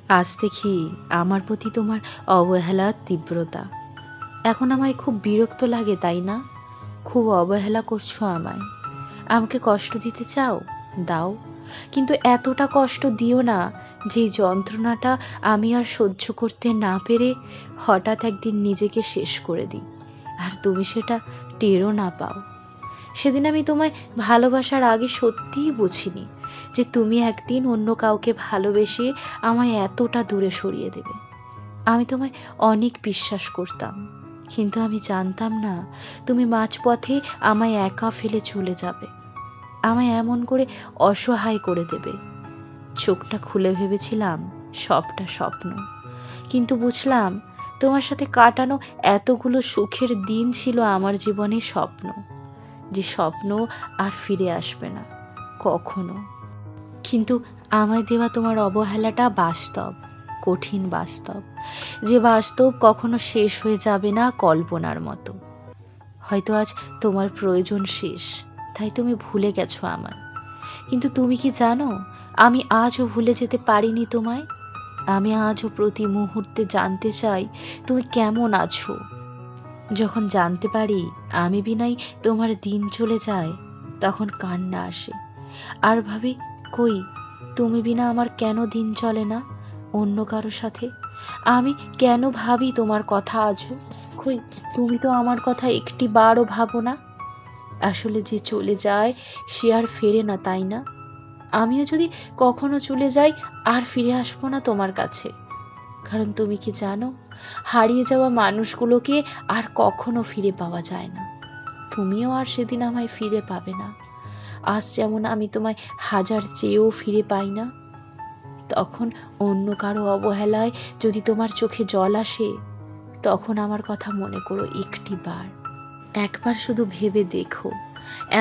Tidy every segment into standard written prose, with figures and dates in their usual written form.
আজ দেখি আমার প্রতি তোমার অবহেলার তীব্রতা। এখন আমায় খুব বিরক্ত লাগে, তাই না? খুব অবহেলা করছো আমায়। আমাকে কষ্ট দিতে চাও, দাও, কিন্তু এতটা কষ্ট দিও না যে যন্ত্রণাটা আমি আর সহ্য করতে না পেরে হঠাৎ একদিন নিজেকে শেষ করে দিই, আর তুমি সেটা টেরও না পাও। সেদিন আমি তোমায় ভালোবাসার আগে সত্যিই বুঝিনি যে তুমি একদিন অন্য কাউকে ভালোবেসে আমায় এতটা দূরে সরিয়ে দেবে। আমি তোমায় অনেক বিশ্বাস করতাম, কিন্তু আমি জানতাম না তুমি মাঝপথে আমায় একা ফেলে চলে যাবে, আমায় এমন করে অসহায় করে দেবে। চোখটা খুলে ভেবেছিলাম সবটা স্বপ্ন, কিন্তু বুঝলাম তোমার সাথে কাটানো এতগুলো সুখের দিন ছিল আমার জীবনে স্বপ্ন, যে স্বপ্ন আর ফিরে আসবে না কখনো। কিন্তু আমায় দেওয়া তোমার অবহেলাটা বাস্তব, কঠিন বাস্তব, যে বাস্তব কখনো শেষ হয়ে যাবে না কল্পনার মতো। হয়তো আজ তোমার প্রয়োজন শেষ, তাই তুমি ভুলে গেছো আমায়, কিন্তু তুমি কি জানো আমি আজও ভুলে যেতে পারিনি তোমায়। আমি আজও প্রতি মুহূর্তে জানতে চাই তুমি কেমন আছো। যখন জানতে পারি আমি বিনাই তোমার দিন চলে যায়, তখন কান্না আসে, আর ভাবি কই তুমি বিনা আমার কেন দিন চলে না অন্য কারো সাথে। আমি কেন ভাবি তোমার কথা আজও, কই তুমি তো আমার কথা একটি বারও ভাবো না। আসলে যে চলে যায় সে আর ফেরে না, তাই না? আমিও যদি কখনো চলে যাই আর ফিরে আসবো না তোমার কাছে, কারণ তুমি কি জানো হারিয়ে যাওয়া মানুষগুলোকে আর কখনো ফিরে পাওয়া যায় না। তুমিও আর সেদিন আমায় ফিরে পাবে না। আজ যেমন আমি তোমায় হাজার চেয়েও ফিরে পাই না, তখন অন্য কারো অবহেলায় যদি তোমার চোখে জল আসে, তখন আমার কথা মনে করো একটি বার, একবার শুধু ভেবে দেখো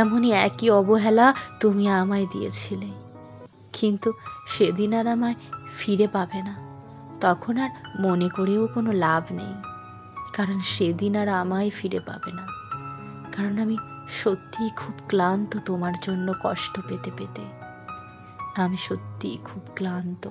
এমনই একই অবহেলা তুমি আমায় দিয়েছিলে, কিন্তু সেদিন আর আমায় ফিরে পাবে না। তখন আর মনে করেও কোনো লাভ নেই, কারণ সেদিন আর আমায় ফিরে পাবে না। কারণ আমি সত্যিই খুব ক্লান্ত তোমার জন্য কষ্ট পেতে পেতে। আমি সত্যিই খুব ক্লান্ত।